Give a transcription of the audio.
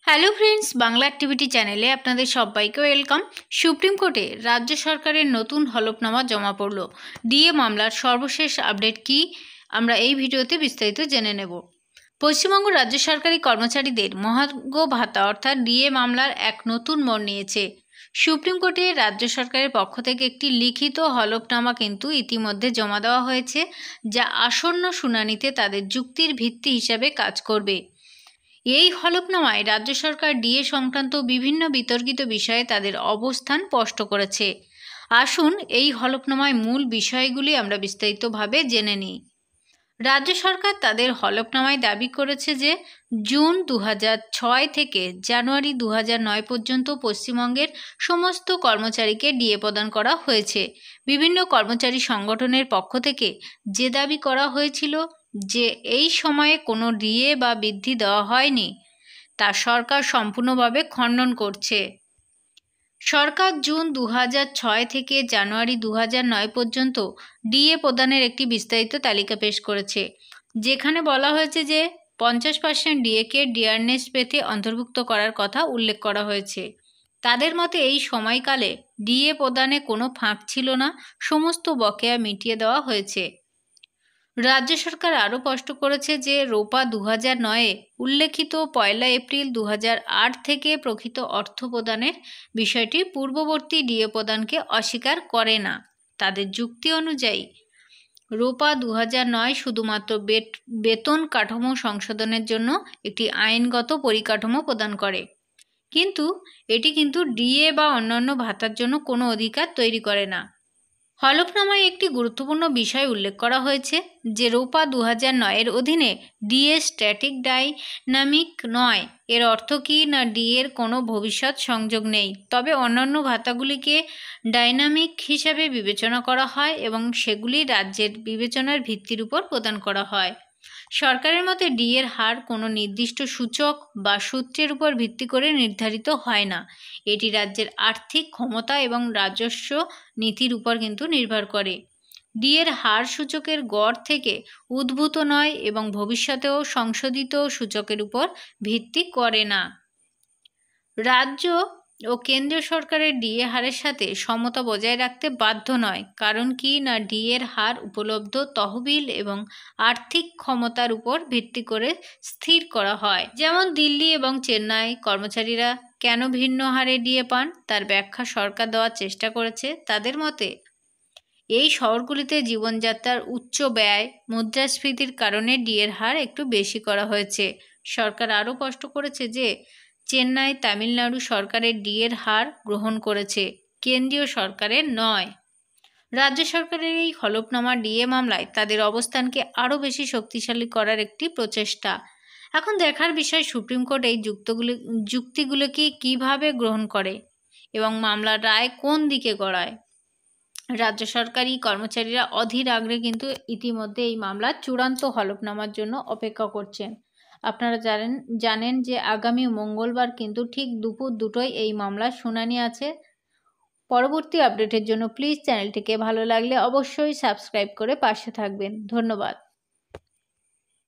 Hello friends, Bangla activity চ্যানেলে আপনাদের সবাইকে ওয়েলকাম। সুপ্রিম কোর্টে রাজ্য সরকারের নতুন হলফনামা জমা পড়ল। ডিএ মামলার সর্বশেষ আপডেট কি আমরা এই ভিডিওতে বিস্তারিত জেনে নেব। পশ্চিমবঙ্গ রাজ্য সরকারি কর্মচারীদের মহার্ঘ ভাতা অর্থাৎ ডিএ মামলার এক নতুন মোড় নিয়েছে। সুপ্রিম কোর্টে রাজ্য সরকারের পক্ষ থেকে একটি লিখিত হলফনামা কিন্তু ইতিমধ্যে জমা দেওয়া হয়েছে, যা আসন্ন শুনানিতে তাদের যুক্তির ভিত্তি হিসাবে কাজ করবে। এই হলফনামায় রাজ্য সরকার ডিএ সংক্রান্ত বিভিন্ন বিতর্কিত বিষয়ে তাদের অবস্থান স্পষ্ট করেছে। আসুন এই হলফনামায় মূল বিষয়গুলি আমরা বিস্তারিতভাবে জেনে নিই। রাজ্য সরকার তাদের হলফনামায় দাবি করেছে যে জুন 2006 থেকে জানুয়ারি 2009 পর্যন্ত পশ্চিমবঙ্গের সমস্ত কর্মচারীকে ডিএ প্রদান করা হয়েছে। বিভিন্ন কর্মচারী সংগঠনের পক্ষ থেকে যে দাবি করা হয়েছিল যে এই সময়ে কোনো ডিএ বা বৃদ্ধি দেওয়া হয়নি, তা সরকার সম্পূর্ণভাবে খণ্ডন করছে। সরকার জুন 2006 থেকে জানুয়ারি 2009 পর্যন্ত ডিএ প্রদানের একটি বিস্তারিত তালিকা পেশ করেছে, যেখানে বলা হয়েছে যে 50% ডিএকে ডিয়ারনেস পেতে অন্তর্ভুক্ত করার কথা উল্লেখ করা হয়েছে। তাদের মতে এই সময়কালে ডিএ প্রদানে কোনো ফাঁক ছিল না, সমস্ত বকেয়া মিটিয়ে দেওয়া হয়েছে। রাজ্য সরকার আরও স্পষ্ট করেছে যে রোপা 2009-এ উল্লেখিত 1 এপ্রিল 2008 থেকে প্রকৃত অর্থ প্রদানের বিষয়টি পূর্ববর্তী ডিএ প্রদানকে অস্বীকার করে না। তাদের যুক্তি অনুযায়ী রোপা 2009 শুধুমাত্র বেতন কাঠামো সংশোধনের জন্য একটি আইনগত পরিকাঠামো প্রদান করে, কিন্তু এটি কিন্তু ডিএ বা অন্যান্য ভাতার জন্য কোনো অধিকার তৈরি করে না। হলফনামায় একটি গুরুত্বপূর্ণ বিষয় উল্লেখ করা হয়েছে যে রোপা 2009-এর অধীনে ডিএ স্ট্যাটিক ডাইনামিক নয়। এর অর্থ কি না, ডিএর কোনো ভবিষ্যৎ সংযোগ নেই, তবে অন্যান্য ভাতাগুলিকে ডাইনামিক হিসাবে বিবেচনা করা হয় এবং সেগুলি রাজ্যের বিবেচনার ভিত্তির উপর প্রদান করা হয়। সরকারের মতে ডিএর হার কোনো নির্দিষ্ট সূচক বা সূত্রের উপর ভিত্তি করে নির্ধারিত হয় না। এটি রাজ্যের আর্থিক ক্ষমতা এবং রাজস্ব নীতির উপর কিন্তু নির্ভর করে। ডিএর হার সূচকের গড় থেকে উদ্ভূত নয় এবং ভবিষ্যতেও সংশোধিত সূচকের উপর ভিত্তি করে না। রাজ্য ও কেন্দ্রীয় সরকারের ডিএ হারের সাথে সমতা বজায় রাখতে বাধ্য নয়, কারণ কি না, ডিএর হার উপলব্ধ তহবিল এবং আর্থিক ক্ষমতার উপর ভিত্তি করে স্থির করা হয়। যেমন দিল্লি এবং চেন্নাই কর্মচারীরা কেন ভিন্ন হারে ডিএ পান তার ব্যাখ্যা সরকার দেওয়ার চেষ্টা করেছে। তাদের মতে এই শহরগুলিতে জীবনযাত্রার উচ্চ ব্যয়, মুদ্রাস্ফীতির কারণে ডিএর হার একটু বেশি করা হয়েছে। সরকার আরও স্পষ্ট করেছে যে চেন্নাই তামিলনাড়ু সরকারের ডিএর হার গ্রহণ করেছে, কেন্দ্রীয় সরকারের নয়। রাজ্য সরকারের এই হলফনামা ডিএ মামলায় তাদের অবস্থানকে আরও বেশি শক্তিশালী করার একটি প্রচেষ্টা। এখন দেখার বিষয় সুপ্রিম কোর্ট এই যুক্তিগুলোকে কীভাবে গ্রহণ করে এবং মামলার রায় কোন দিকে গড়ায়। রাজ্য সরকারি কর্মচারীরা অধীর আগ্রহে কিন্তু ইতিমধ্যে এই মামলার চূড়ান্ত হলফনামার জন্য অপেক্ষা করছেন। আপনারা জানেন যে আগামী মঙ্গলবার কিন্তু ঠিক দুপুর 2টোয় এই মামলার শুনানি আছে। পরবর্তী আপডেটের জন্য প্লিজ চ্যানেলটিকে ভালো লাগলে অবশ্যই সাবস্ক্রাইব করে পাশে থাকবেন। ধন্যবাদ।